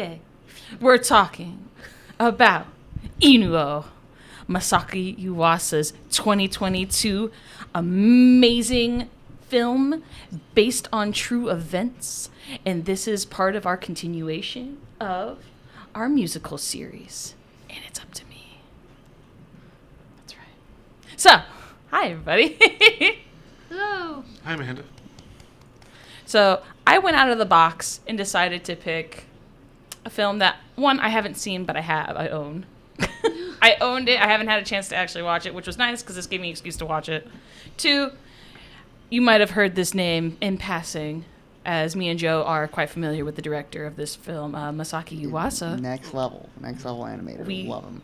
today we're talking about Inu-Oh, Masaki Yuasa's 2022 amazing film based on true events. And this is part of our continuation of our musical series. And it's up to me. That's right. So, hi everybody. Hello. Hi, Amanda. So, I went out of the box and decided to pick a film that, one, I haven't seen, but I own. I owned it. I haven't had a chance to actually watch it, which was nice because this gave me an excuse to watch it. Two, you might have heard this name in passing, as me and Joe are quite familiar with the director of this film, Masaki Yuasa. Next level animator. We love him.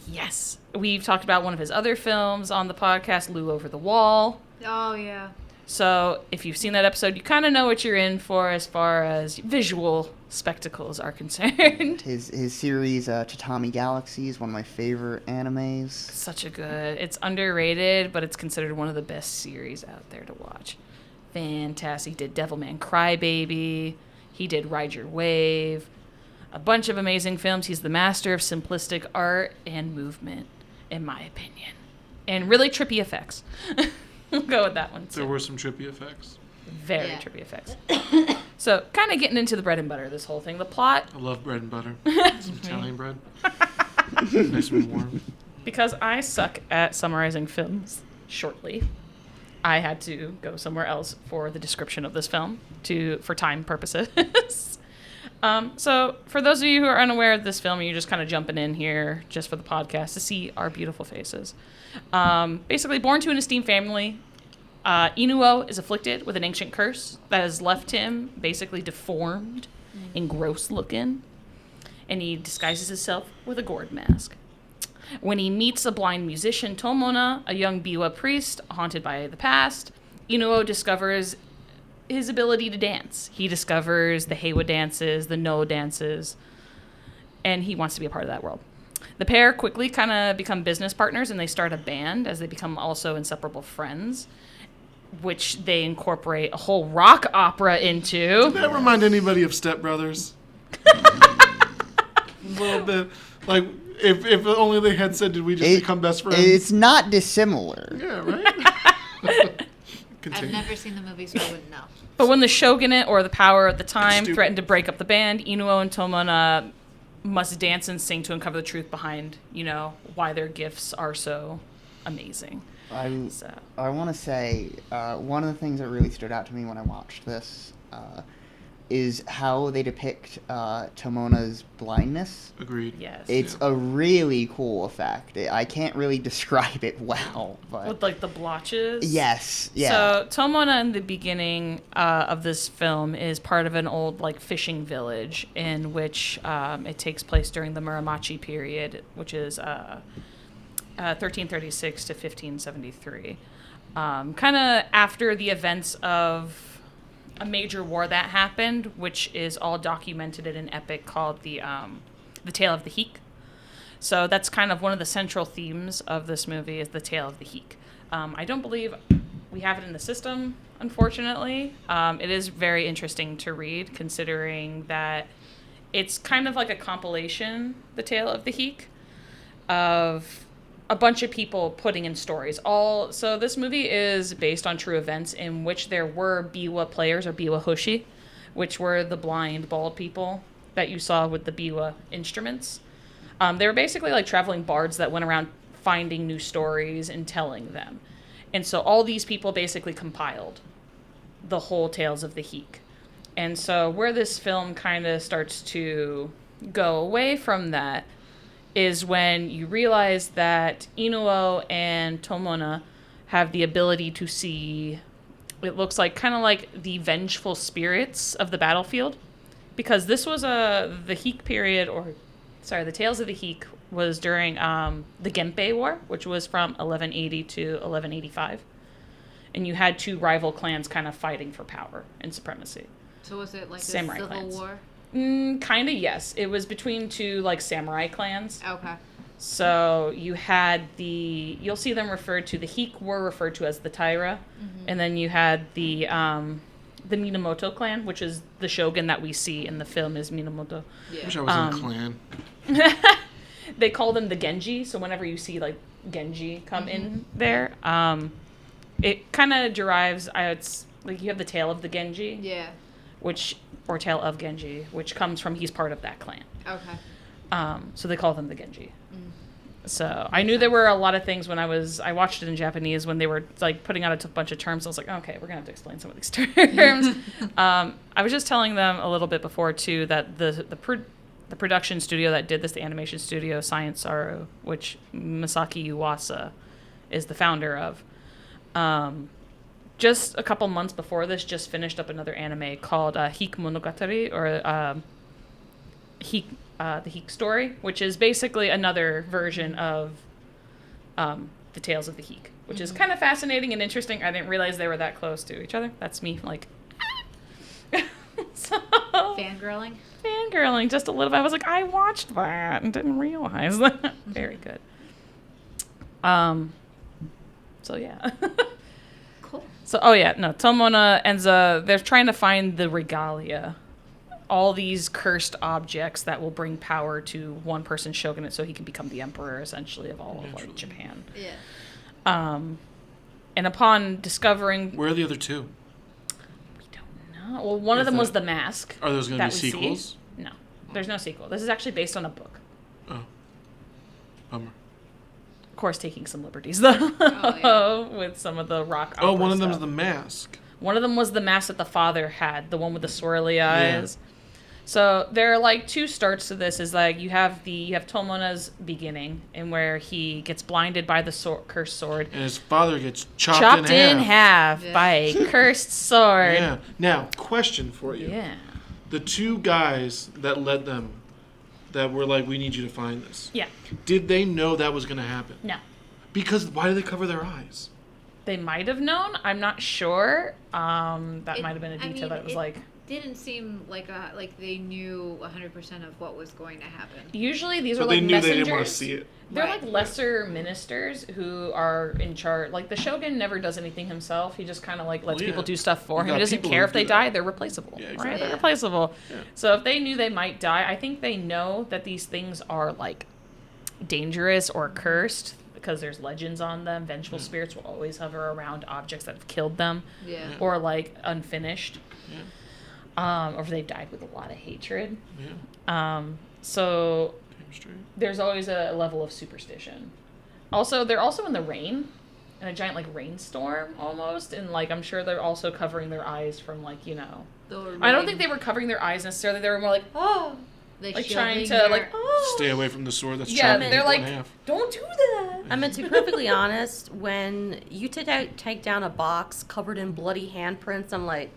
Yes. We've talked about one of his other films on the podcast, Lou Over the Wall. Oh, yeah. So if you've seen that episode, you kind of know what you're in for as far as visual spectacles are concerned. His series, Tatami Galaxy, is one of my favorite animes. Such a good. It's underrated, but it's considered one of the best series out there to watch. Fantastic. He did Devilman Crybaby. He did Ride Your Wave. A bunch of amazing films. He's the master of simplistic art and movement, in my opinion. And really trippy effects. We'll go with that one, too. There were some trippy effects. Very trippy effects. So, kind of getting into the bread and butter of this whole thing. The plot... I love bread and butter. Some Italian bread. Nice and warm. Because I suck at summarizing films shortly, I had to go somewhere else for the description of this film for time purposes. So, for those of you who are unaware of this film, you're just kind of jumping in here just for the podcast to see our beautiful faces. Basically, born to an esteemed family, Inu-Oh is afflicted with an ancient curse that has left him basically deformed and gross looking, and he disguises himself with a gourd mask. When he meets a blind musician, Tomona, a young biwa priest haunted by the past, Inu-Oh discovers his ability to dance. He discovers the Heiwa dances, the No dances, and he wants to be a part of that world. The pair quickly kind of become business partners, and they start a band as they become also inseparable friends, which they incorporate a whole rock opera into. Did that remind anybody of Step Brothers? A little bit. Like, if only they had said, did we just become best friends? It's not dissimilar. Yeah, right? I've never seen the movie, so I wouldn't know. But when the shogunate, or the power at the time, threatened to break up the band, Inu-Oh and Tomona must dance and sing to uncover the truth behind, why their gifts are so amazing. I want to say, one of the things that really stood out to me when I watched this is how they depict Tomona's blindness. Agreed. Yes. It's a really cool effect. I can't really describe it well, but... With, like, the blotches? Yes, yeah. So, Tomona in the beginning of this film is part of an old, fishing village in which it takes place during the Muromachi period, which is 1336 to 1573. Kind of after the events of a major war that happened, which is all documented in an epic called the Tale of the Heek. So that's kind of one of the central themes of this movie is the Tale of the Heek. I don't believe we have it in the system, unfortunately. It is very interesting to read, considering that it's kind of like a compilation, the Tale of the Heek, of a bunch of people putting in stories. So this movie is based on true events in which there were biwa players, or biwa hoshi, which were the blind, bald people that you saw with the biwa instruments. They were basically like traveling bards that went around finding new stories and telling them. And so all these people basically compiled the whole Tales of the Heek. And so where this film kind of starts to go away from that is when you realize that Inu-Oh and Tomona have the ability to see, it looks like, kind of like the vengeful spirits of the battlefield. Because this was the Heek period, the Tales of the Heek was during the Genpei War, which was from 1180 to 1185. And you had two rival clans kind of fighting for power and supremacy. So was it like a Samurai civil clans. war? Kind of, yes. It was between two, samurai clans. Okay. So you had you'll see them referred to, the Heek were referred to as the Taira, and then you had the the Minamoto clan, which is the shogun that we see in the film is Minamoto. Yeah. Wish I was in clan. They call them the Genji, so whenever you see like Genji come in there, it kind of derives. It's like you have the tale of the Genji, Yeah. or tale of Genji, which comes from he's part of that clan. Okay. So they call them the Genji. So I knew there were a lot of things when I watched it in Japanese when they were like putting out a bunch of terms. I was like, okay, we're gonna have to explain some of these terms. I was just telling them a little bit before too that the production studio that did this, the animation studio Science Saru, which Masaki Yuasa is the founder of, just a couple months before this, just finished up another anime called Hik Monogatari, or the Hik story, which is basically another version of the Tales of the Hik, which is kind of fascinating and interesting. I didn't realize they were that close to each other. That's me, like, so fangirling just a little bit. I was like, I watched that and didn't realize that. Very good. So yeah. Cool. So Tomona ends they're trying to find the regalia, all these cursed objects that will bring power to one person's shogunate so he can become the emperor essentially of all of like Japan. Yeah. And upon discovering, Where are the other two? we don't know. Well, one of them was the mask. Are those going to be that we sequels? see. No, there's no sequel. This is actually based on a book. Oh. Bummer. Of course, taking some liberties though with some of the rock opera One of them is stuff. the mask. One of them was the mask that the father had, the one with the swirly eyes. So there are like two starts to this. Is like you have Tomona's beginning, and where he gets blinded by the cursed sword, And his father gets chopped in half by a cursed sword. Yeah. Now, question for you. Yeah. The two guys that led them, that were like, we need you to find this. Yeah. Did they know that was going to happen? No. Because why do they cover their eyes? They might have known. I'm not sure. That might have been a detail that was like. Didn't seem like they knew 100% of what was going to happen. Usually these So are like they knew messengers. they didn't want to see it. They're Right. like lesser ministers who are in charge. Like the shogun never does anything himself. He just kind of like lets Well, yeah. people do stuff for You him. He got doesn't people care who if they do die. that. They're replaceable. Yeah, Right? exactly. They're Yeah. replaceable. Yeah. So if they knew they might die, I think they know that these things are like dangerous or cursed because there's legends on them. Vengeful spirits will always hover around objects that have killed them Yeah. or like unfinished. Yeah. Or if they've died with a lot of hatred. Yeah. So Damn straight. there's always a level of superstition. Also, they're also in the rain, in a giant like rainstorm almost, and like I'm sure they're also covering their eyes from like I don't think they were covering their eyes necessarily. They were more like like trying to like Stay away from the sword that's yeah. chopping They're people in like half. don't do that. I mean, to be perfectly honest, when you take down a box covered in bloody handprints, I'm like,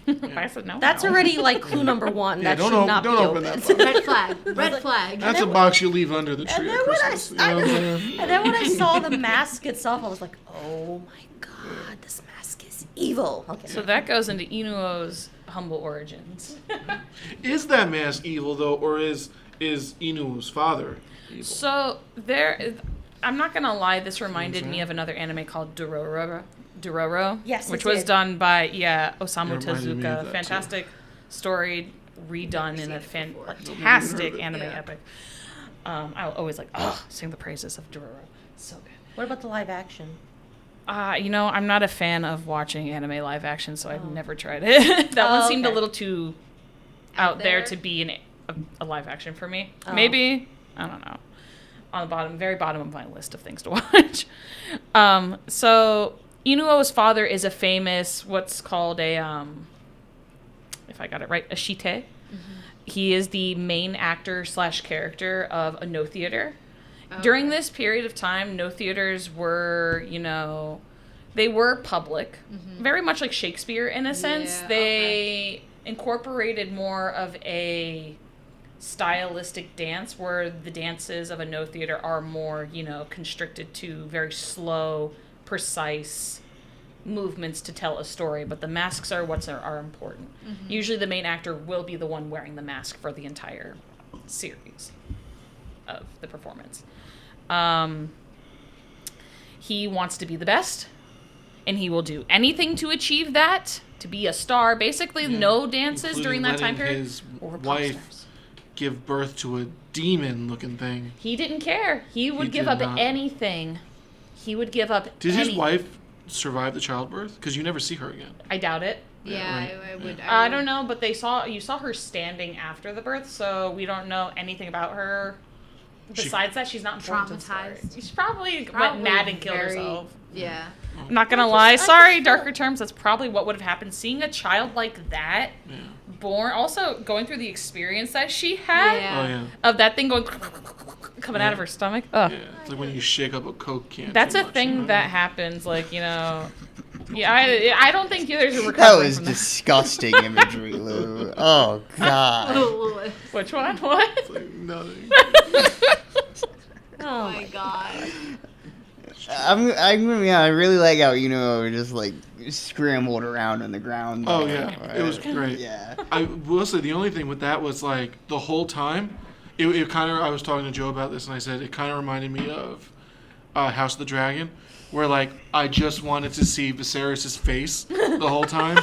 I said no. that's already like clue number one. Yeah, that don't should op- not don't be open opened. that box. Red flag. Red flag. That's a box you leave under the tree then at when I- Christmas. You know what I'm saying? And then when I saw the mask itself, I was like, oh my god, this mask is evil. Okay. So that goes into Inu-Oh's humble origins. Is that mask evil though, or is Inu-Oh's father evil? So I'm not gonna lie. This reminded me of another anime called Dororo. Yes, it which was did. done by Osamu It reminded me of Tezuka. that, Fantastic story redone in a seen it before. fantastic Yeah. anime epic. I'll always sing the praises of Dororo. So good. What about the live action? I'm not a fan of watching anime live action, so I've never tried it. That one seemed a okay. little too out there there? to be a live action for me. Oh. Maybe, I don't know. On the very bottom of my list of things to watch. So Inu-Oh's father is a famous, what's called a, if I got it right, a shite. Mm-hmm. He is the main actor / character of a no theater. Okay. During this period of time, no theaters were, they were public, very much like Shakespeare in a sense. Yeah, They incorporated more of a stylistic dance where the dances of a no theater are more, constricted to very slow, precise movements to tell a story, but the masks are what are important. Mm-hmm. Usually the main actor will be the one wearing the mask for the entire series of the performance. He wants to be the best, and he will do anything to achieve that, to be a star. Basically, no dances Including during that time letting period. his Or pop wife stars. give birth to a demon-looking thing. He didn't care. He would give did up not. anything. He would give up Did anything. his wife survive the childbirth? Because you never see her again. I doubt it. Yeah, right. I would. I don't know, but you saw her standing after the birth, so we don't know anything about her. Besides that, she's not important to the story. Traumatized. She probably went mad and killed herself. Yeah. I'm not gonna lie. Sorry, darker terms. That's probably what would have happened. Seeing a child like that Yeah. born, also going through the experience that she had Yeah. Oh, yeah. of that thing going coming out of her stomach. Ugh. Yeah. It's like when you shake up a Coke can. That's too a much, thing you know? that happens. Like, you know. Yeah, I don't think there's a That recovery was from that. disgusting imagery, Lou. Oh God. Which one? What? It's like nothing. Oh my god. I really like how Inu-Oh just like scrambled around on the ground. Oh there, yeah, right? it was great. Yeah. I will say the only thing with that was like the whole time, it kind of. I was talking to Joe about this, and I said it kind of reminded me of House of the Dragon, where like I just wanted to see Viserys' face the whole time,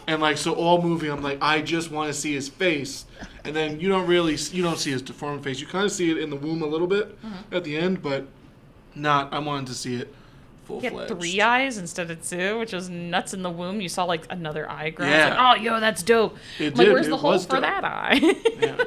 and like so all movie I'm like I just want to see his face, and then you don't see his deformed face. You kind of see it in the womb a little bit at the end, but not. I wanted to see it full He had fledged. 3 eyes instead of 2, which was nuts in the womb. You saw like another eye grow. Yeah. It's like, oh, yo, that's dope. It Like, did. where's It the hole was for dope. that eye? Yeah,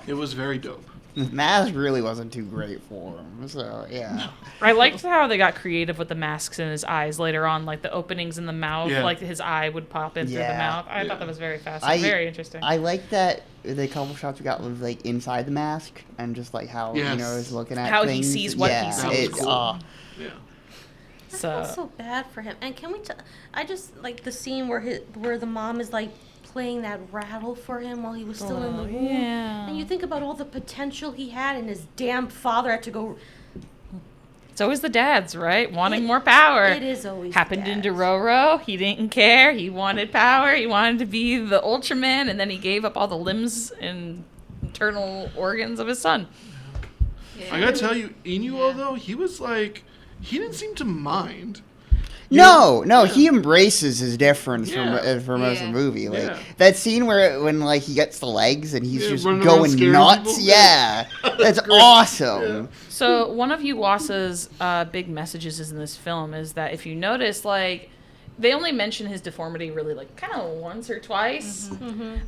it was very dope. The mask really wasn't too great for him. So yeah. I liked how they got creative with the masks in his eyes later on, like the openings in the mouth, Yeah. like his eye would pop in through the Yeah. mouth. I Yeah. thought that was very fascinating, very interesting. I like that the couple shots we got was like inside the mask and just like how Yes. is looking at How he things. sees what he yeah, sees. That was It, cool. Yeah. I So- feel so bad for him. And can we? I just like the scene where the mom is like playing that rattle for him while he was still in the womb. yeah. And you think about all the potential he had, and his damn father had to go. It's always the dads, right? Wanting more power. It is always Happened in that. Dororo. He didn't care. He wanted power. He wanted to be the Ultraman, and then he gave up all the limbs and internal organs of his son. Yeah. I gotta tell you, Inu-Oh Yeah. though, he was like, he didn't seem to mind. No, Yeah. he embraces his difference Yeah. for most of the Yeah. movie. Like Yeah. that scene when like he gets the legs and he's Yeah, just running around going scaring nuts. people. Yeah, that's awesome. So one of Yuasa's big messages in this film is that if you notice, like, they only mention his deformity really like kind of once or twice,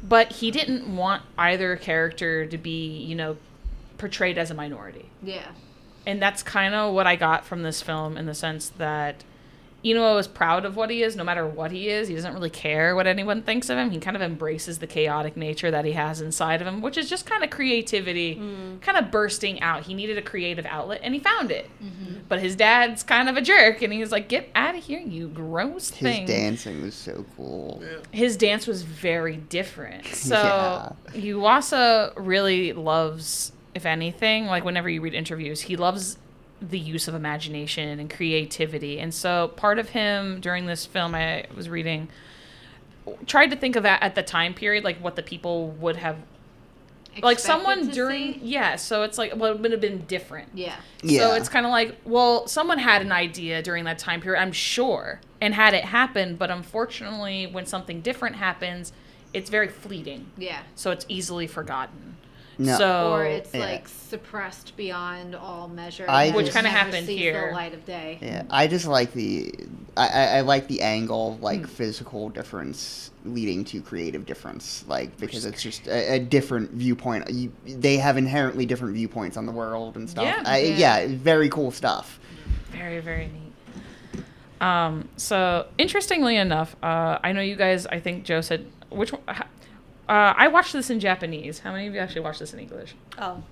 but he didn't want either character to be, you know, portrayed as a minority. Yeah. And that's kind of what I got from this film in the sense that Inu-Oh is proud of what he is, no matter what he is. He doesn't really care what anyone thinks of him. He kind of embraces the chaotic nature that he has inside of him, which is just kind of creativity, kind of bursting out. He needed a creative outlet, and he found it. But his dad's kind of a jerk, and he was like, get out of here, you gross His thing. dancing was so cool. His dance was very different. So Yuasa really loves, if anything, like whenever you read interviews, he loves the use of imagination and creativity. And so part of him during this film, I was reading, tried to think of that at the time period, like what the people would have, like someone Expected to during, see? yeah, so it's like, well, it would have been different. Yeah. So Yeah. it's kind of like, well, someone had an idea during that time period, I'm sure, and had it happen, but unfortunately, when something different happens, it's very fleeting. Yeah. So it's easily forgotten. No. So Or it's Yeah. like suppressed beyond all measure. I and Which just kinda never happened sees here. The light of day. Yeah, I just like I like the angle, like physical difference leading to creative difference, like because it's just a different viewpoint. They have inherently different viewpoints on the world and stuff. Yeah. Yeah. Very cool stuff. very, very neat. So interestingly enough, I know you guys, I think Joe said, which one? I watched this in Japanese. How many of you actually watched this in English? Oh,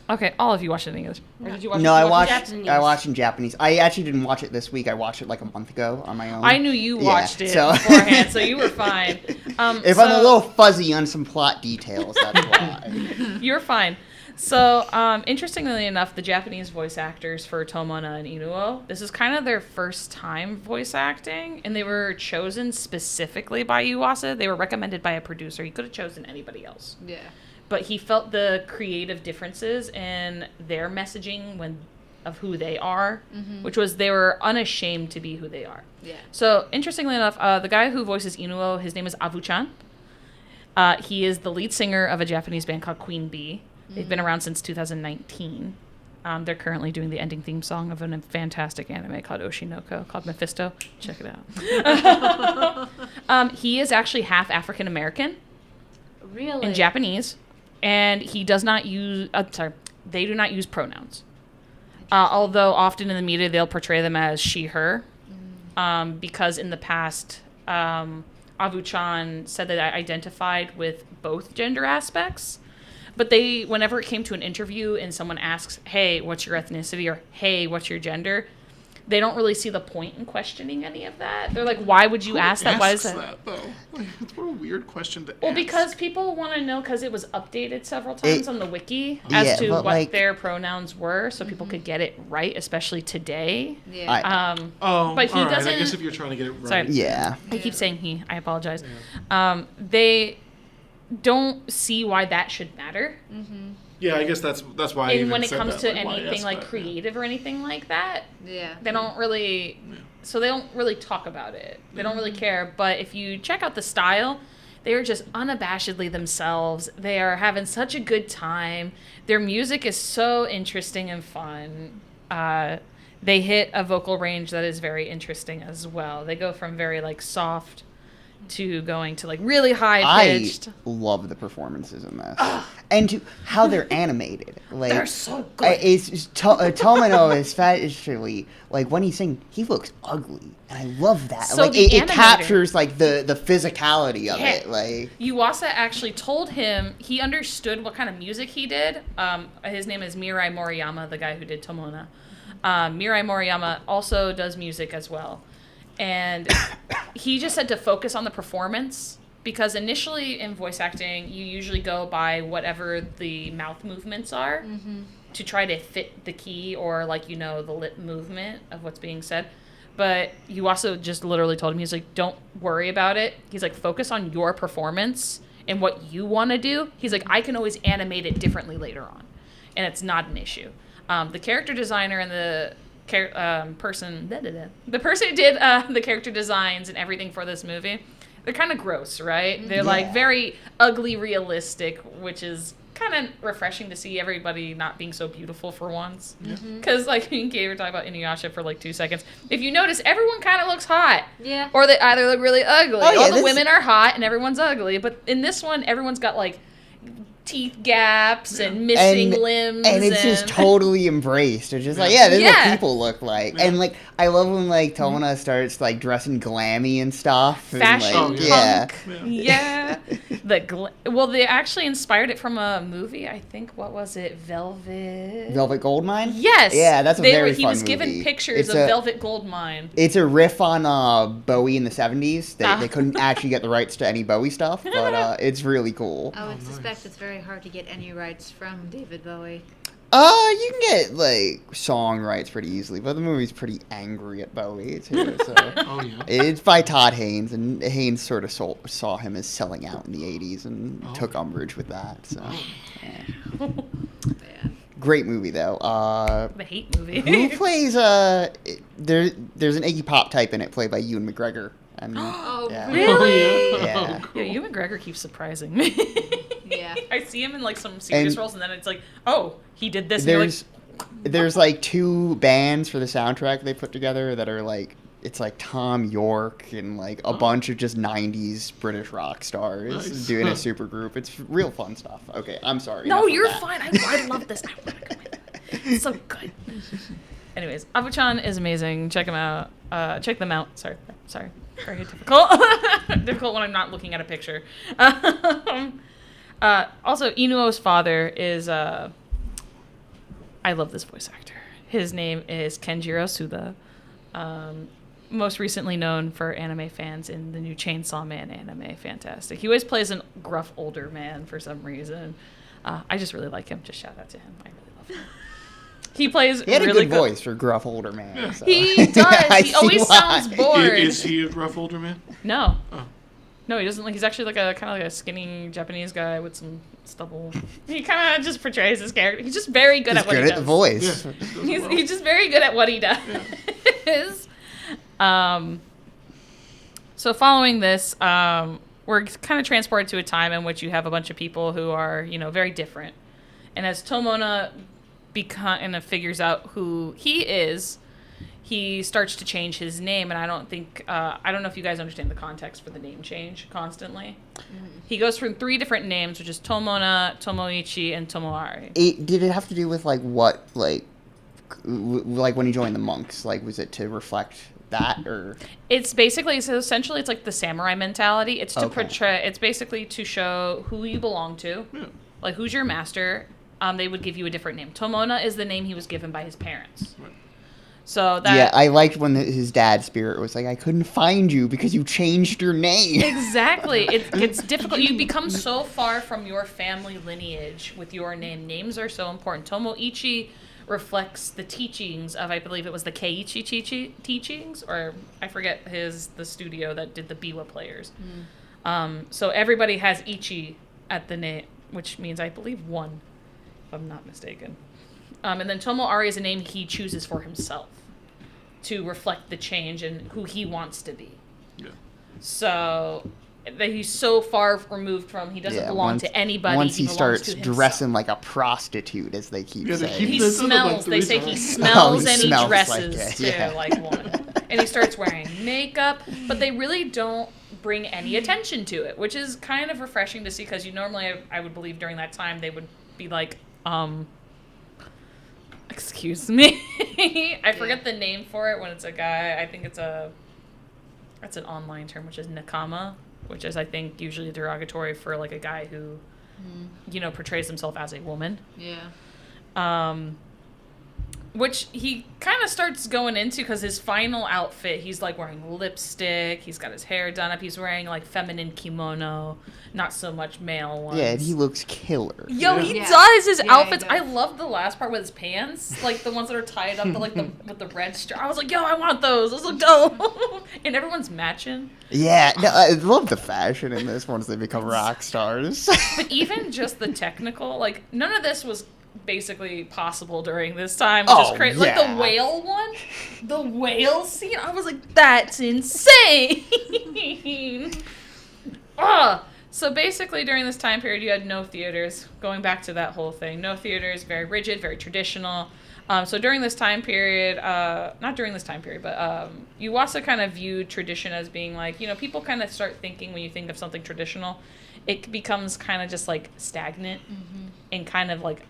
Okay, all of you watched it in English. Or did you watch No, it? I in watched Japanese? I watched in Japanese. I actually didn't watch it this week. I watched it like a month ago on my own. I knew you Yeah, watched it so- beforehand, so you were fine. If I'm a little fuzzy on some plot details, that's why. You're fine. So, interestingly enough, the Japanese voice actors for Tomona and Inu-Oh, this is kind of their first time voice acting, and they were chosen specifically by Yuasa. They were recommended by a producer. He could have chosen anybody else. Yeah. But he felt the creative differences in their messaging when of who they are, which was they were unashamed to be who they are. Yeah. So, interestingly enough, the guy who voices Inu-Oh, his name is Avu-chan. He is the lead singer of a Japanese band called Queen Bee. They've been around since 2019. They're currently doing the ending theme song of a fantastic anime called Oshinoko, called Mephisto. Check it out. He is actually half African American Really? and Japanese, and he does not use. They do not use pronouns. Although often in the media they'll portray them as she, her, because in the past, Avu-chan said that I identified with both gender aspects. But whenever it came to an interview and someone asks, hey, what's your ethnicity? Or, hey, what's your gender? They don't really see the point in questioning any of that. They're like, why would you ask that? Why is that? Though? Like, it's what a weird question to ask. Well, because people want to know, because it was updated several times on the wiki as to what their pronouns were, so people could get it right, especially today. Yeah. But he doesn't. I guess if you're trying to get it right. Sorry. Yeah. I keep saying he. I apologize. They don't see why that should matter. Yeah, I guess that's why. I And even when it said comes that, to like, why anything ask like that? creative or anything like that, Yeah. they don't really. So they don't really talk about it. They don't really care. But if you check out the style, they are just unabashedly themselves. They are having such a good time. Their music is so interesting and fun. They hit a vocal range that is very interesting as well. They go from very like soft to going to like really high pitched. I love the performances in this, and how they're animated. Like They're so good. Tomino especially, like when he's singing, he looks ugly, and I love that. So like the it animator- captures like the physicality of Yeah. it. Like Yuasa actually told him he understood what kind of music he did. His name is Mirai Moriyama, the guy who did Tomona. Mirai Moriyama also does music as well. And he just said to focus on the performance, because initially in voice acting, you usually go by whatever the mouth movements are to try to fit the key or like, the lip movement of what's being said. But you also just literally told him, he's like, don't worry about it. He's like, focus on your performance and what you want to do. He's like, I can always animate it differently later on. And it's not an issue. The character designer and the person who did the character designs and everything for this movie, they're kind of gross, right? They're like very ugly realistic, which is kind of refreshing to see everybody not being so beautiful for once. Because like me and Kay were talking about Inuyasha for like 2 seconds. If you notice, everyone kind of looks hot. Yeah. Or they either look really ugly. Oh, yeah, All the this- women are hot and everyone's ugly. But in this one, everyone's got like teeth gaps and missing limbs. And it's just totally embraced. It's just like, this is what people look like. And like, I love when like Tomona starts like dressing glammy and stuff. And, Fashion like, punk. yeah. Well, they actually inspired it from a movie. I think, what was it? Velvet Goldmine? Yes. Yeah, that's a very He fun was given movie. pictures It's of a- Velvet Goldmine. It's a riff on Bowie in the 70s. They couldn't actually get the rights to any Bowie stuff, but it's really cool. I would suspect it's very hard to get any rights from David Bowie. You can get like song rights pretty easily, but the movie's pretty angry at Bowie too. So Oh yeah. it's by Todd Haynes, and Haynes sort of saw him as selling out in the '80s and took umbrage with that. So yeah. Yeah. Great movie though. The hate movie. Who plays there's an Iggy Pop type in it, played by Ewan McGregor. And, Oh, yeah. really? Yeah. Oh, cool. Yeah, Ewan McGregor keeps surprising me. Yeah. I see him in like some serious And roles, and then it's like, oh, he did this. And you're like, There's like 2 bands for the soundtrack they put together that are like, it's like Tom York and like a bunch of just 90s British rock stars Nice. doing a super group. It's real fun stuff. Okay, I'm sorry. no, enough of you're that. fine. I love this. I want to go in. It's so good. Anyways, Abu-chan is amazing. Check him out. Check them out. Sorry. Very difficult. Difficult when I'm not looking at a picture. Also, Inu-Oh's father is. I love this voice actor. His name is Kenjiro Suda. Most recently known for anime fans in the new Chainsaw Man anime. Fantastic. He always plays a gruff older man for some reason. I just really like him. Just shout out to him. I really love him. He plays He had a really good voice for a gruff older man. So. He does. I He see always why. sounds bored. Is he a rough older man? No. Oh. No, he doesn't. Like, he's actually like a kind of like a skinny Japanese guy with some stubble. He kind of just portrays his character. He's just very good at what he does. Good at the voice. Yeah, he does He's, well. he's just very good at what he does. So following this, we're kind of transported to a time in which you have a bunch of people who are, very different. And as Tomona kind of figures out who he is, he starts to change his name. And I don't know if you guys understand the context for the name change constantly. Mm-hmm. He goes from 3 different names, which is Tomona, Tomoichi, and Tomoari. Did it have to do with like what, like when he joined the monks? Like, was it to reflect that, or? It's basically, so essentially it's like the samurai mentality. It's to Okay. portray, it's basically to show who you belong to, like who's your master. They would give you a different name. Tomona is the name he was given by his parents. Right. So that Yeah, I liked when his dad's spirit was like, I couldn't find you because you changed your name. exactly. It's difficult. You become so far from your family lineage with your name. Names are so important. Tomoichi reflects the teachings of, I believe it was the Keiichi teachings, or I forget the studio that did the Biwa players. So everybody has Ichi at the name, which means, I believe, 1, if I'm not mistaken. And then Tomoari is a name he chooses for himself to reflect the change and who he wants to be. Yeah. So that he's so far removed from, he doesn't belong to anybody. Once he belongs starts to himself. dressing like a prostitute, as they keep Yeah, they saying. keep He That's what smells. about They 3 say he times. smells Oh, he and he smells like dresses it, too, yeah. like one. And he starts wearing makeup, but they really don't bring any attention to it, which is kind of refreshing to see, because normally I would believe during that time they would be like, excuse me. I forget the name for it when it's a guy. I think that's an online term, which is nakama, which is, I think, usually derogatory for like a guy who, portrays himself as a woman. Yeah. Which he kind of starts going into, because his final outfit, he's like wearing lipstick, he's got his hair done up, he's wearing like feminine kimono, not so much male ones. Yeah, and he looks killer. Yo, Yeah. he Yeah. does his Yeah, he outfits. does. I love the last part with his pants, like the ones that are tied up, with the red strap. I was like, yo, I want those. Those look dope. And everyone's matching. Yeah, no, I love the fashion in this once they become rock stars. But even just the technical, like none of this was basically possible during this time, which is crazy. Like yeah. the whale one, the whale scene. I was like, that's insane. So basically during this time period, you had no theaters. Going back to that whole thing, no theaters, very rigid, very traditional. So during this time period, not during this time period, but you also kind of viewed tradition as being like, people kind of start thinking, when you think of something traditional, it becomes kind of just like stagnant and kind of like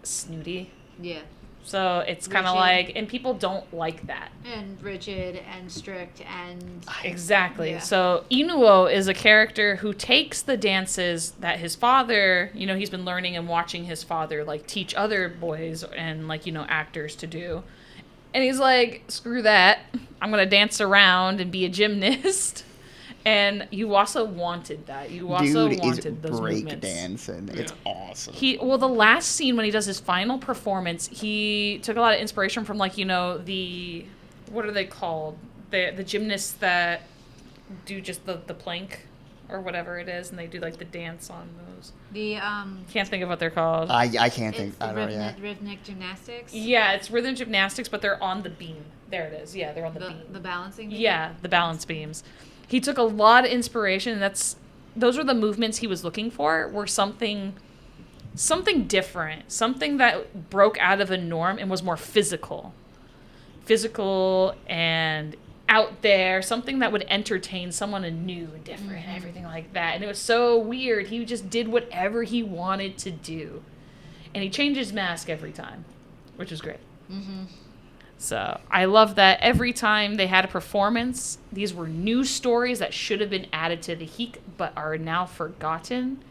snooty. Yeah. So it's kind of Rigid. like, and people don't like that. And rigid and strict and Exactly. Yeah. So Inu-Oh is a character who takes the dances that his father, he's been learning and watching his father like teach other boys and like, actors to do. And he's like, screw that. I'm going to dance around and be a gymnast. And you also wanted that. You also Dude wanted is those break movements. dancing. It's awesome. The last scene when he does his final performance, he took a lot of inspiration from like, the, what are they called? The gymnasts that do just the plank or whatever it is, and they do like the dance on those. the Can't think of what they're called. I can't think. it's I don't know. Yeah. rhythmic gymnastics. Yeah, it's rhythm gymnastics, but they're on the beam. There it is. Yeah, they're on the beam. The balancing. beam? Yeah, the balance beams. He took a lot of inspiration, and those were the movements he was looking for, were something different, something that broke out of a norm and was more physical and out there, something that would entertain someone new and different and everything like that. And it was so weird. He just did whatever he wanted to do, and he changed his mask every time, which was great. So I love that every time they had a performance, these were new stories that should have been added to the Heek, but are now forgotten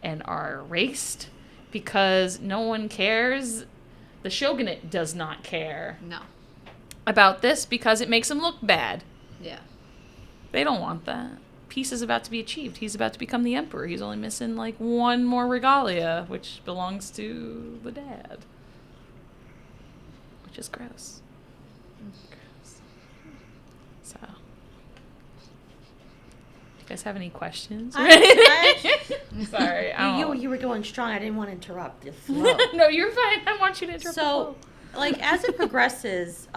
and are erased because no one cares. The shogunate does not care No. about this because it makes him look bad. Yeah. They don't want that. Peace is about to be achieved. He's about to become the emperor. He's only missing like one more regalia, which belongs to the dad, which is gross. So guys have any questions? I- Sorry. you were going strong. I didn't want to interrupt the flow. No, you're fine. I want you to interrupt. So, like, as it progresses,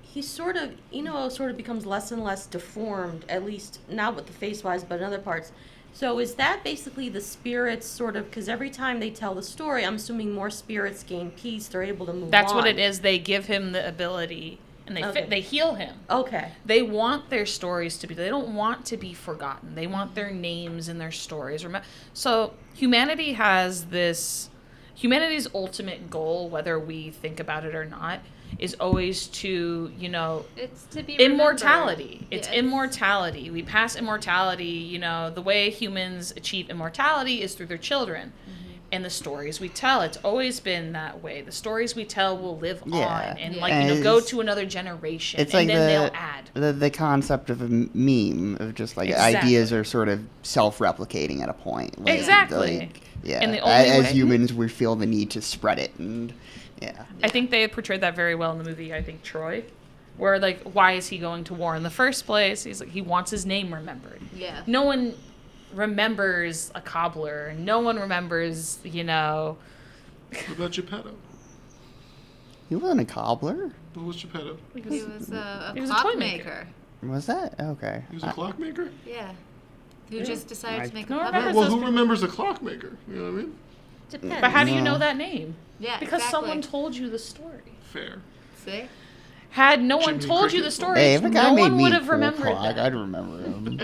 he sort of, Inu-Oh sort of becomes less and less deformed, at least not with the face-wise, but in other parts. So is that basically the spirits sort of, because every time they tell the story, I'm assuming more spirits gain peace, they're able to move That's on. what it is. They give him the ability, and Okay. they heal him. Okay. They want their stories to be. They don't want to be forgotten. They want their names and their stories. So humanity has this. Humanity's ultimate goal, whether we think about it or not, is always to, It's to be immortality. remembered. It's Yeah, immortality. We pass immortality. The way humans achieve immortality is through their children. And the stories we tell, it's always been that way. The stories we tell will live Yeah. on and And go it's- to another generation. It's and like then they'll add. the concept of a meme of just like Exactly. ideas are sort of self-replicating at a point. Like, Exactly. like, yeah. And the only As way- humans, we feel the need to spread it, and yeah. I think they portrayed that very well in the movie, I think, Troy. Where, like, why is he going to war in the first place? He's like, he wants his name remembered. Yeah. No one remembers a cobbler. No one remembers, What about Geppetto? He wasn't a cobbler. What was Geppetto? He was a he was a toy clockmaker. Was that okay? He was a clockmaker? Yeah. Who just decided to make a No, puppet. remember Right, well, those who people- remembers a clockmaker? You know what I mean? Depends. But how do you No. know that name? Yeah, Because exactly. someone told you the story. Fair. See? Had no one Jiminy told you the Cricket. story, Hey, if a guy no made one me would a have cool remembered clock, that. I'd remember him.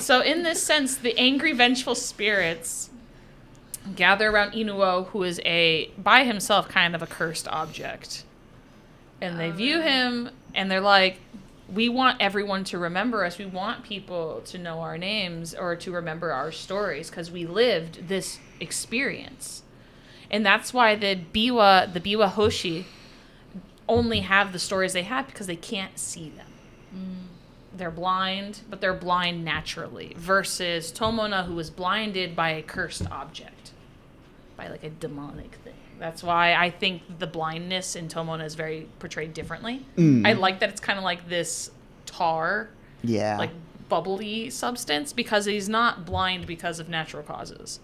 So in this sense, the angry, vengeful spirits gather around Inu-Oh, who is by himself, kind of a cursed object. And they view him, and they're like, we want everyone to remember us. We want people to know our names or to remember our stories because we lived this experience. And that's why the Biwa Hoshi only have the stories they have because they can't see them. They're blind, but they're blind naturally. Versus Tomona, who was blinded by a cursed object, by like a demonic thing. That's why I think the blindness in Tomona is very portrayed differently. I like that it's kind of like this tar, Yeah. like bubbly substance, because he's not blind because of natural causes.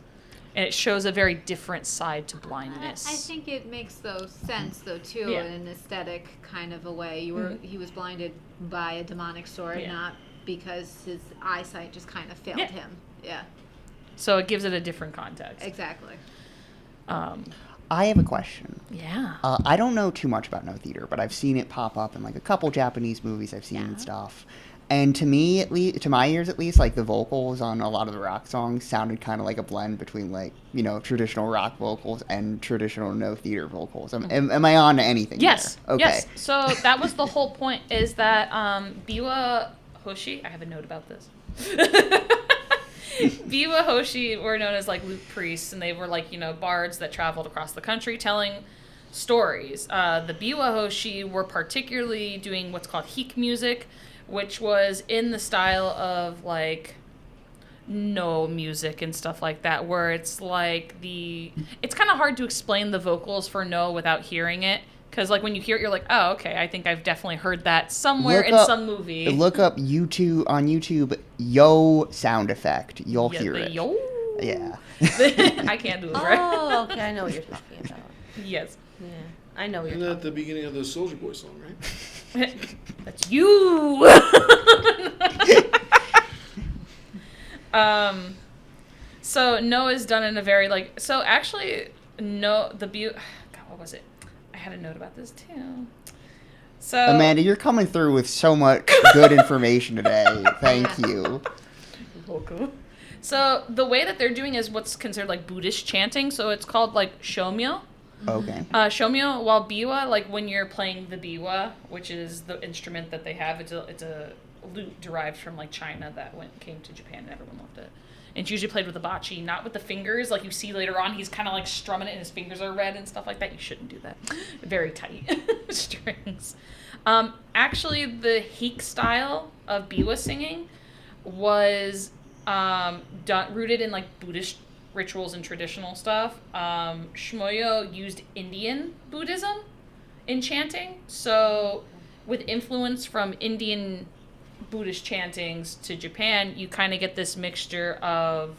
And it shows a very different side to blindness. I think it makes sense though too, Yeah. in an aesthetic kind of a way. He was blinded by a demonic sword, Yeah. not because his eyesight just kind of failed Yeah. him. Yeah, So it gives it a different context. exactly. I have a question. Yeah. I don't know too much about No Theater, but I've seen it pop up in like a couple Japanese movies I've seen and stuff. And to me, at least, to my ears at least, like the vocals on a lot of the rock songs sounded kind of like a blend between like, traditional rock vocals and traditional No Theater vocals. Am I on to anything? Yes. there? Okay. Yes. So that was the whole point, is that Biwa Hoshi, I have a note about this. Biwa Hoshi were known as like lute priests, and they were like, bards that traveled across the country telling stories. The Biwa Hoshi were particularly doing what's called hik music, which was in the style of like no music and stuff like that, where it's like it's kind of hard to explain the vocals for no without hearing it. Because, like, when you hear it, you're like, oh, okay, I think I've definitely heard that somewhere in some movie. Look up YouTube, yo sound effect. You'll Yeah, hear the it. yo. Yeah. I can't do it, right? Oh, okay. I know what you're talking about. Yes. Yeah, I know what Isn't you're that the beginning of the Soldier Boy song, right? That's you. So no is done in a very like. So actually, no. God, what was it? I had a note about this too. So Amanda, you're coming through with so much good information today. Thank you. welcome. So the way that they're doing is what's considered like Buddhist chanting. So it's called like shomyo. Okay. Shomyo, while biwa, like when you're playing the biwa, which is the instrument that they have, it's a lute derived from like China that came to Japan and everyone loved it. And it's usually played with a bachi, not with the fingers. Like you see later on, he's kind of like strumming it and his fingers are red and stuff like that. You shouldn't do that. Very tight strings. Actually, the hik style of biwa singing was rooted in like Buddhist rituals and traditional stuff. Shmoyo used Indian Buddhism in chanting, so with influence from Indian Buddhist chantings to Japan, you kind of get this mixture of,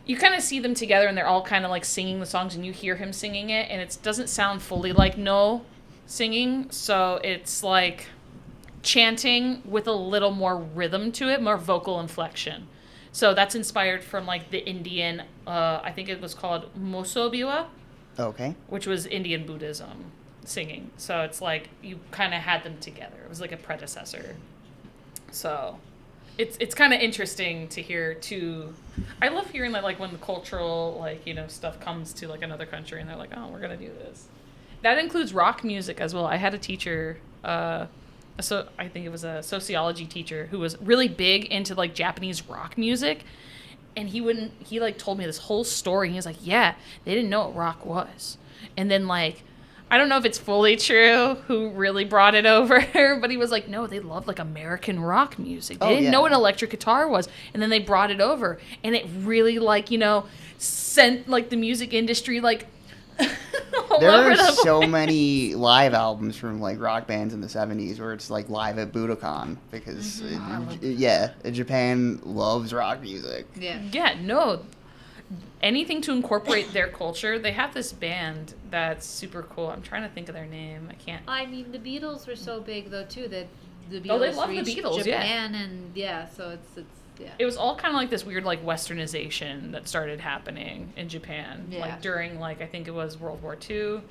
you kind of see them together and they're all kind of like singing the songs and you hear him singing it and it doesn't sound fully like No singing. So it's like chanting with a little more rhythm to it, more vocal inflection. So that's inspired from like the Indian, I think it was called Mosobiwa, Okay. which was Indian Buddhism singing. So it's like you kind of had them together. It was like a predecessor. So it's kind of interesting to hear too. I love hearing that, like when the cultural, like, you know, stuff comes to like another country and they're like, oh, we're gonna do this. That includes rock music as well. I had a teacher, so I think it was a sociology teacher who was really big into like Japanese rock music, and he like told me this whole story. He was like, yeah, they didn't know what rock was, and then like, I don't know if it's fully true who really brought it over, but he was like, no, they loved like American rock music. They didn't know what an electric guitar was. And then they brought it over and it really like, you know, sent like the music industry like all There over are the so place. many live albums from like rock bands in the 70s where it's like live at Budokan because Japan loves rock music. Yeah. Yeah, no. Anything to incorporate their culture. They have this band that's super cool. I'm trying to think of their name. I can't. I mean, the Beatles were so big though too that the Beatles Oh, they love the reached Beatles, yeah. Japan and so it's yeah. It was all kind of like this weird like westernization that started happening in Japan. Yeah. Like during like I think it was World War II.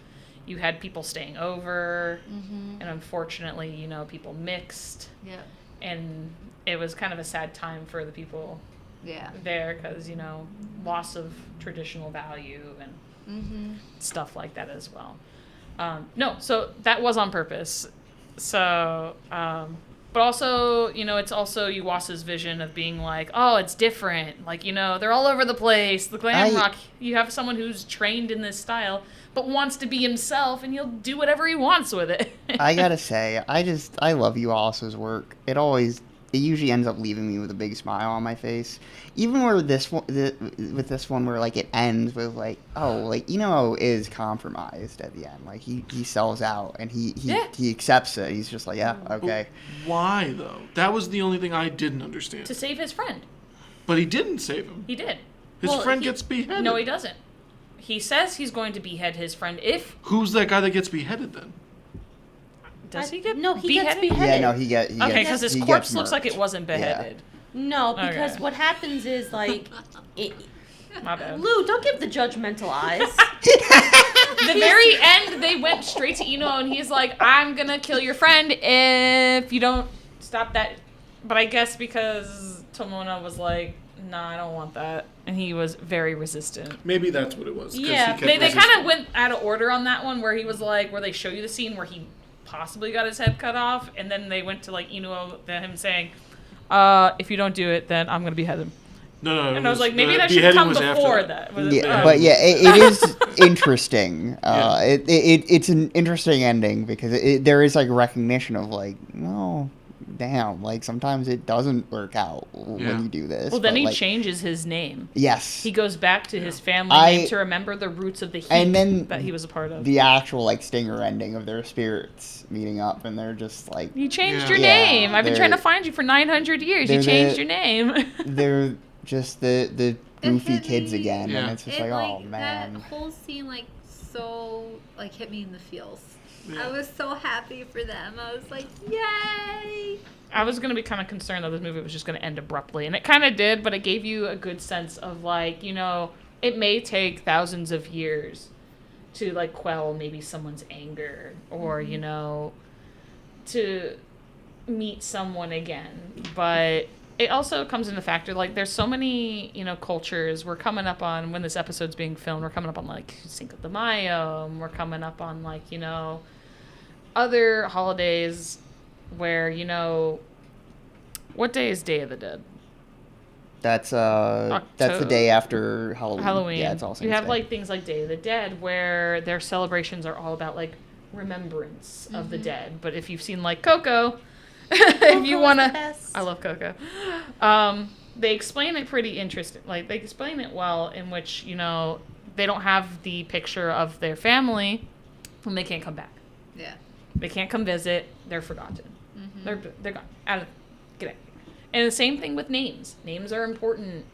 You had people staying over, and unfortunately, you know, people mixed, Yeah. and it was kind of a sad time for the people Yeah. there because, you know, loss of traditional value and stuff like that as well. No, so that was on purpose. So, but also, you know, it's also Yuasa's vision of being like, oh, it's different. Like, you know, they're all over the place. The glam rock, you have someone who's trained in this style, but wants to be himself, and he'll do whatever he wants with it. I gotta say, I love Yuasa's work. It usually ends up leaving me with a big smile on my face. Even where with this one where like it ends with like, oh, like Inu-Oh is compromised at the end. Like he sells out and he accepts it. He's just like, yeah, okay. Why though? That was the only thing I didn't understand. To save his friend. But he didn't save him. He did. His friend gets beheaded. No, he doesn't. He says he's going to behead his friend if... Who's that guy that gets beheaded then? Does he get No, he beheaded? gets beheaded. Yeah, no, he gets. Okay, because his he corpse gets looks like it murked. wasn't beheaded. No, because Okay. what happens is like, My bad. Lou, don't give the judgmental eyes. The very end, they went straight to Inu-Oh, and he's like, I'm gonna kill your friend if you don't stop that. But I guess because Tomona was like, nah, I don't want that. And he was very resistant. Maybe that's what it was. 'cause Yeah, he kept they kind resisting. of went out of order on that one where he was like, where they show you the scene where he possibly got his head cut off, and then they went to like Inu-Oh, him saying, if you don't do it, then I'm gonna behead him. No. And I was like, maybe the that should beheading come was after before that. that. Was it- Yeah, oh. but yeah, it is interesting. Yeah. It's an interesting ending because there is like recognition of like, well, damn, like sometimes it doesn't work out Yeah. when you do this. Well, then but, he like, changes his name. Yes, He goes back to his family I- name to remember the roots of the heat And then that he was a part of. the actual like stinger ending of their spirits meeting up and they're just like You changed Yeah. your Yeah, name. I've been trying to they're- find you for 900 years. You they're changed the- your name. they're just the goofy hit kids me- again, Yeah. and it's just It, like, oh man. That whole scene so hit me in the feels. Yeah. I was so happy for them. I was like, yay! I was going to be kind of concerned that this movie was just going to end abruptly. And it kind of did, but it gave you a good sense of, like, you know, it may take thousands of years to, like, quell maybe someone's anger or, you know, to meet someone again. But it also comes into factor, like, there's so many, you know, cultures. We're coming up on, when this episode's being filmed, we're coming up on, like, Cinco de Mayo. And we're coming up on, like, you know, other holidays where, you know, what day is Day of the Dead? That's the day after Halloween. Halloween. Yeah, it's all You Saints have Day. like things like Day of the Dead where their celebrations are all about like remembrance of the dead. But if you've seen like Coco, if you Coco want is the to, best. I love Coco. They explain it pretty interesting. Like they explain it well in which, you know, they don't have the picture of their family when they can't come back. Yeah. They can't come visit. They're forgotten. They're gone. Out of get it. And the same thing with names. Names are important.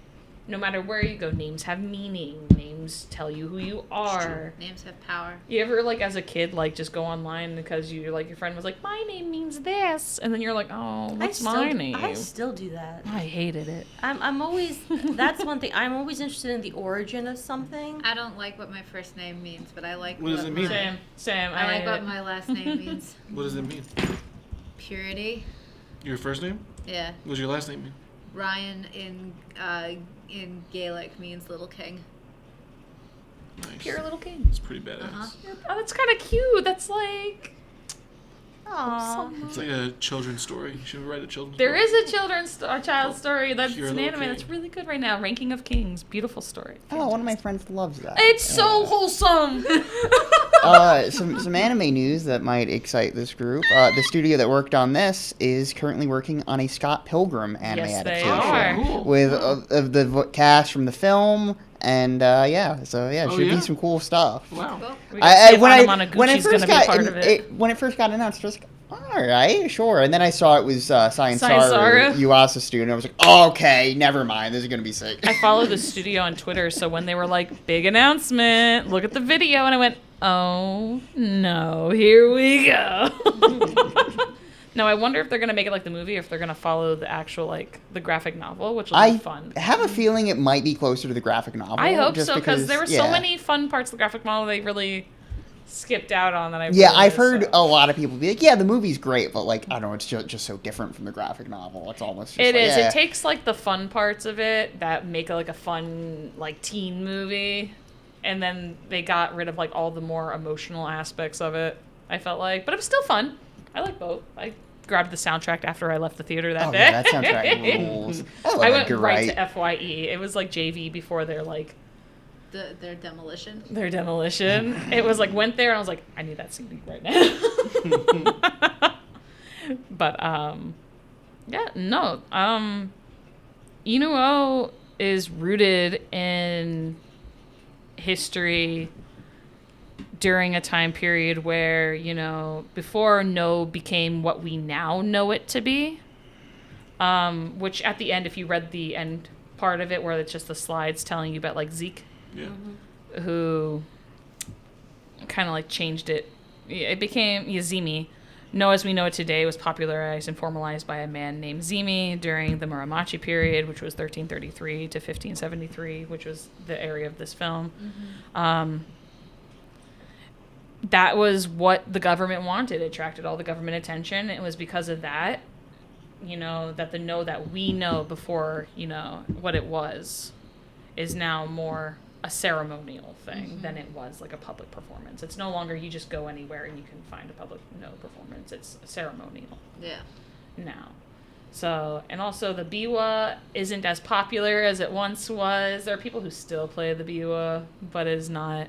No matter where you go, names have meaning. Names tell you who you are. Names have power. You ever, like, as a kid, like, just go online because you, like, your friend was like, my name means this. And then you're like, oh, what's my name? I still do that. I hated it. I'm always, that's one thing, I'm always interested in the origin of something. I don't like what my first name means, but I like What does it mean? Same. I like what my last name means. What does it mean? Purity. Your first name? Yeah. What does your last name mean? Ryan in Gaelic means little king. Nice. Pure little king. It's pretty badass. Uh-huh. Oh, that's kind of cute. That's like... Aww. It's like a children's story. You should write a children's There story. is a child story that's Pure an Little anime King. that's really good right now. Ranking of Kings. Beautiful story. Oh, one of my friends loves that. It's so wholesome. Some anime news that might excite this group. The studio that worked on this is currently working on a Scott Pilgrim anime Yes, they adaptation are. Cool. with of the cast from the film, and it should yeah? be some cool stuff. Wow. Cool. We gotta see if When Anamanaguchi's gonna be part of it. when it first got announced, I was like, all right, sure. And then I saw it was Science Saru. Yuasa student. I was like, okay, never mind. This is gonna be sick. I follow the studio on Twitter, so when they were like, big announcement, look at the video, and I went, oh, no, here we go. No, I wonder if they're going to make it like the movie, or if they're going to follow the actual, like, the graphic novel, which will be fun. I have a feeling it might be closer to the graphic novel. I hope just so, because there were so yeah. many fun parts of the graphic novel they really skipped out on that I Yeah, really I've missed, heard so. a lot of people be like, yeah, the movie's great, but, like, I don't know, it's just so different from the graphic novel. It's almost just It like, is. yeah. It takes, like, the fun parts of it that make it, like, a fun, like, teen movie, and then they got rid of, like, all the more emotional aspects of it, I felt like. But it was still fun. I like both. I grabbed the soundtrack after I left the theater that day. Yeah, that soundtrack rules. I went right to FYE. It was, like, JV before their, like, Their demolition. their demolition. It was, like, went there, and I was like, I need that CD right now. But, yeah, no. Inu-Oh is rooted in history during a time period where, you know, before No became what we now know it to be, which at the end, if you read the end part of it where it's just the slides telling you about, like, Zeke, Yeah. who kind of, like, changed it. It became Yazimi. No as we know it today was popularized and formalized by a man named Zimi during the Muromachi period, which was 1333 to 1573, which was the area of this film. That was what the government wanted. It attracted all the government attention. It was because of that, you know, that the No that we know before, you know, what it was, is now more a ceremonial thing than it was like a public performance. It's no longer you just go anywhere and you can find a public No performance. It's ceremonial Yeah. now. So, and also the biwa isn't as popular as it once was. There are people who still play the biwa, but is not.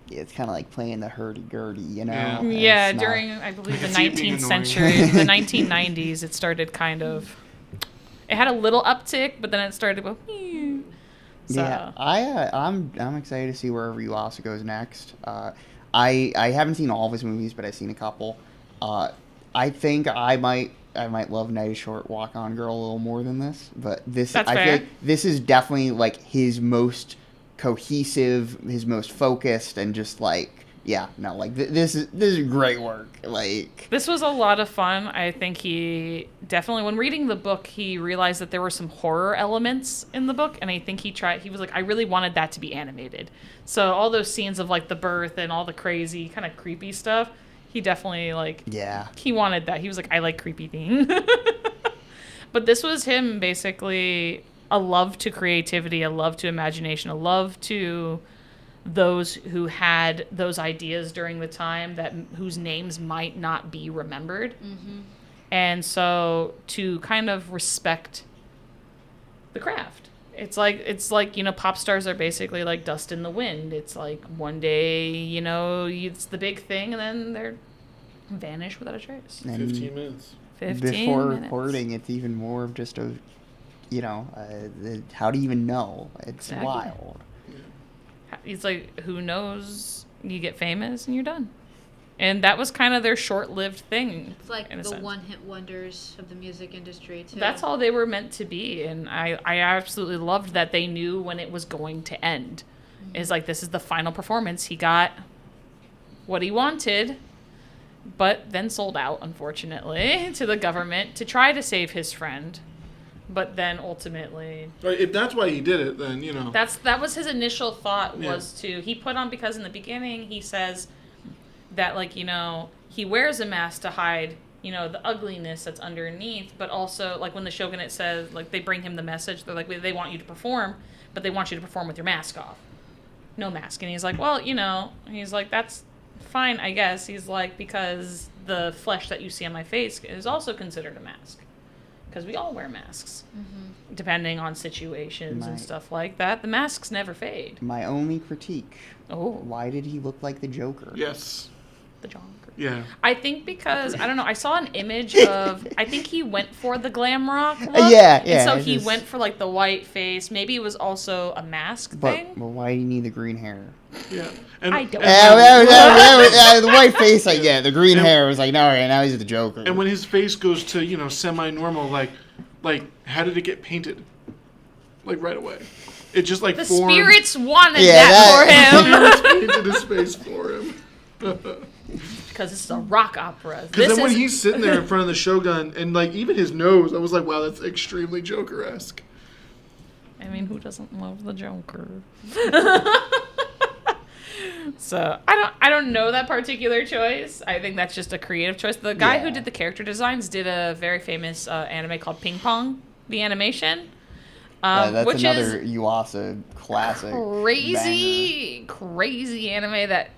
Yeah, it's kind of like playing the hurdy-gurdy, you know? Yeah. Yeah, It's not- during, I believe, the I can see it being 19th annoying. century, the 1990s, it started kind of, it had a little uptick, but then it started to go, "Meow." So, Yeah, I'm excited to see wherever Yuasa goes next. I haven't seen all of his movies, but I've seen a couple. I think I might love Night is Short, Walk On Girl a little more than this, but this That's I fair. feel like this is definitely like his most cohesive, his most focused, and just like this is great work. Like this was a lot of fun. I think he definitely, when reading the book, he realized that there were some horror elements in the book, and I think he was like, I really wanted that to be animated. So all those scenes of like the birth and all the crazy kind of creepy stuff, he definitely like, yeah, he wanted that. He was like, I like creepy things. But this was him basically a love to creativity, a love to imagination, a love to those who had those ideas during the time whose names might not be remembered. And so to kind of respect the craft. It's like, you know, pop stars are basically like dust in the wind. It's like one day, you know, it's the big thing, and then they're vanish without a trace. and 15 minutes. 15 before minutes. recording, it's even more of just a, you know, how do you even know? It's Exactly. wild. It's like, who knows? You get famous and you're done. And that was kind of their short-lived thing. It's like in a the sense. one-hit wonders of the music industry, too. That's all they were meant to be. And I absolutely loved that they knew when it was going to end. It's like, this is the final performance. He got what he wanted, but then sold out, unfortunately, to the government to try to save his friend. But then ultimately, Right, if that's why he did it, then, that was his initial thought, Yeah. was to, he put on, because in the beginning he says that, like, he wears a mask to hide, the ugliness that's underneath, but also, like, when the shogunate says, like, they bring him the message, they're like, they want you to perform, but they want you to perform with your mask off. No mask. And he's like, well, he's like, that's fine, I guess. He's like, because the flesh that you see on my face is also considered a mask. Because we all wear masks, depending on situations and stuff like that. The masks never fade. My only critique. Oh. Why did he look like the Joker? yes. The Joker. Yeah. I think because, I don't know, I saw an image of, I think he went for the glam rock look. Yeah, And so it's he just- went for, like, the white face. Maybe it was also a mask But thing. why do you need the green hair? Yeah. And, I don't and- The white face, like, the green hair was like, no, okay, now he's the Joker. And when his face goes to, semi-normal, like, how did it get painted? Like, right away. It just, like, The formed. spirits wanted Yeah, that for him. Spirits painted his face for him. Because this is a rock opera. Because This then when is he's sitting there in front of the Shogun, and, like, even his nose, I was like, wow, that's extremely Joker-esque. I mean, who doesn't love the Joker? So I don't know that particular choice. I think that's just a creative choice. The guy who Yeah. did the character designs did a very famous anime called Ping Pong, the animation, That's which another is Yuasa classic. crazy anime that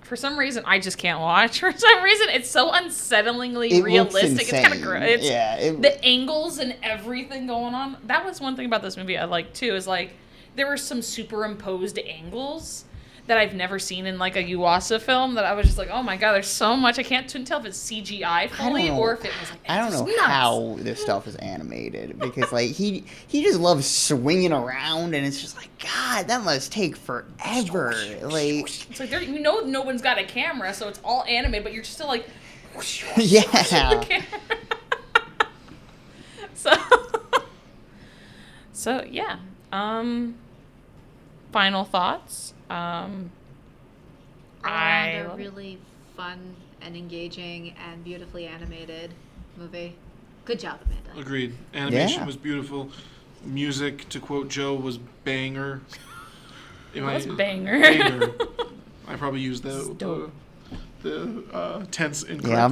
for some reason I just can't watch. For some reason, it's so unsettlingly It realistic. looks It's kind of insane. gross. Yeah, The angles and everything going on. That was one thing about this movie I liked too. Is like there were some superimposed angles that I've never seen in like a Yuasa film. That I was just like, oh my god, there's so much. I can't tell if it's CGI fully or if it was like. I don't know it's nuts. how this stuff is animated because like he just loves swinging around and it's just like God, that must take forever. Like It's like no one's got a camera, so it's all anime, but you're just still like. yeah. the camera. So yeah. Final thoughts. All I around a love it. really fun and engaging and beautifully animated movie. Good job, Amanda. Agreed. Animation Yeah. was beautiful. Music, to quote Joe, was banger. That's banger. Banger. I probably used dope. the tense incorrectly. Yeah,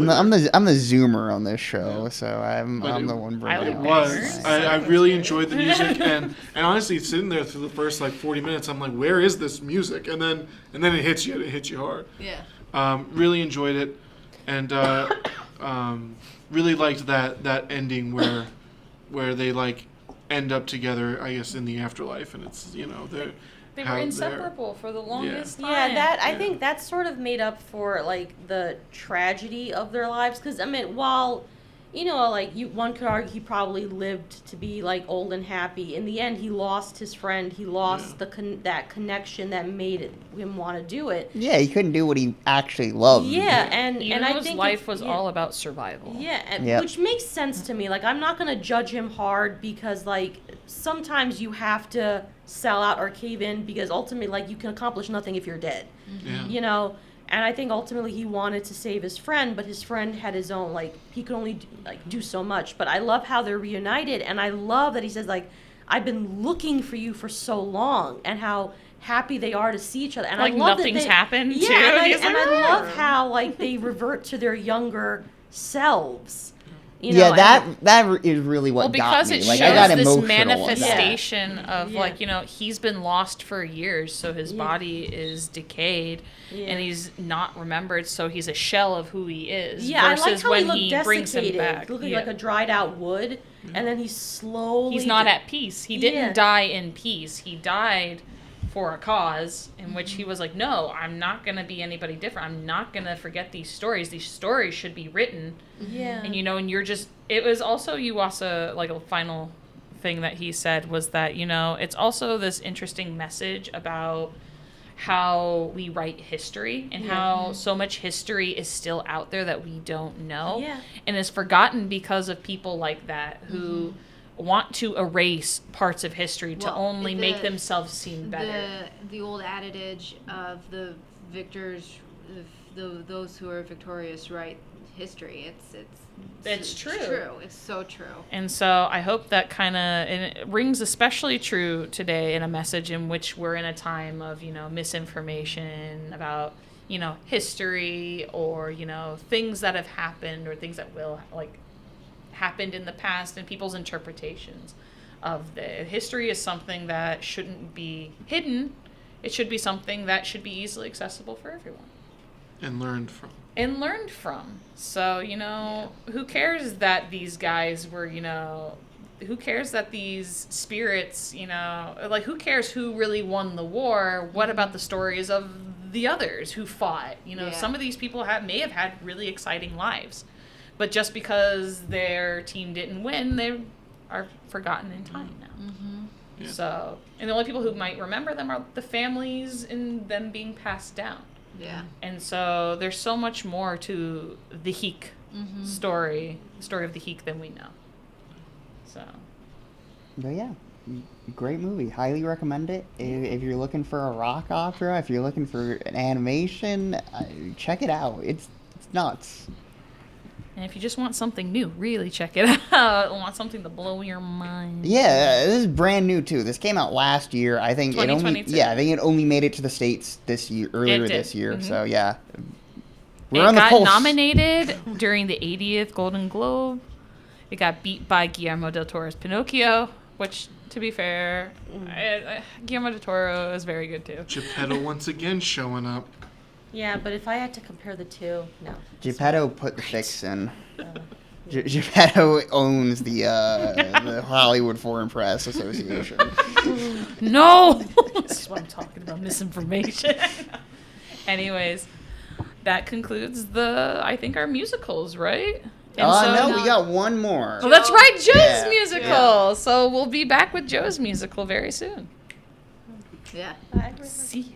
I'm the zoomer on this show, so I'm But the one bringing I It like was. bangers. I really enjoyed the music, and honestly, sitting there through the first like 40 minutes, I'm like, where is this music? And then it hits you. It hits you hard. Yeah. Really enjoyed it, and really liked that ending where they like end up together. I guess in the afterlife, and it's they're. They how were they're- inseparable for the longest time. Yeah, I Yeah. think that's sort of made up for like the tragedy of their lives. Because I mean, while one could argue he probably lived to be like old and happy. In the end, he lost his friend. He lost that connection that made him want to do it. Yeah, he couldn't do what he actually loved. Yeah, and I Inu-Oh's think life it's- was yeah. all about survival. Yeah, Yep. which makes sense to me. Like, I'm not going to judge him hard because, like, sometimes you have to sell out or cave in because ultimately, like, you can accomplish nothing if you're dead. Yeah. And I think ultimately he wanted to save his friend, but his friend had his own, like, he could only, do so much. But I love how they're reunited, and I love that he says, like, I've been looking for you for so long, and how happy they are to see each other. And Like I love nothing's that happened, yeah, too, and and I, he's and like, I love "Ah." how, like, they revert to their younger selves. Yeah, and- that is really what Well, because got me. it Like shows I got this emotional. at that. manifestation of Yeah. like he's been lost for years, so his Yeah. body is decayed, Yeah. and he's not remembered, so he's a shell of who he is. Yeah, I versus like how when he looked he brings him desiccated, back. looking Yeah. like a dried out wood, and then he's slowly. He's not at peace. He didn't Yeah. die in peace. He died for a cause in which he was like, no, I'm not going to be anybody different. I'm not going to forget these stories. These stories should be written. Yeah. And, and you're just, it was also Yuasa, like a final thing that he said was that, it's also this interesting message about how we write history and how so much history is still out there that we don't know and is forgotten because of people like that who want to erase parts of history to only make themselves seem better. The old adage of the victors, those who are victorious write history. It's true. It's so true. And so I hope that and it rings especially true today in a message in which we're in a time of, misinformation about, history or, things that have happened or things that will happened in the past and people's interpretations of the history is something that shouldn't be hidden. It should be something that should be easily accessible for everyone. And learned from. So, who cares that these guys were, who cares that these spirits, who cares who really won the war? What about the stories of the others who fought? Some of these people may have had really exciting lives, but just because their team didn't win, they are forgotten in time now. Yeah. So, and the only people who might remember them are the families and them being passed down. Yeah. And so there's so much more to the Heek story of the Heek than we know. So. But yeah, great movie. Highly recommend it. If you're looking for a rock opera, if you're looking for an animation, check it out. It's nuts. And if you just want something new, really check it out. Want something to blow your mind. Yeah, this is brand new too. This came out last year. I think it only made it to the States this year, earlier this year. So yeah, we're on the pulse. It got nominated during the 80th Golden Globe. It got beat by Guillermo del Toro's Pinocchio, which, to be fair, Guillermo del Toro is very good too. Geppetto once again showing up. Yeah, but if I had to compare the two, no. Geppetto put the fix in. Geppetto owns the Hollywood Foreign Press Association. No! This is what I'm talking about, misinformation. Anyways, that concludes our musicals, right? No, we got one more. Oh, that's right, Joe's musical. Yeah. So we'll be back with Joe's musical very soon. Yeah. See ya.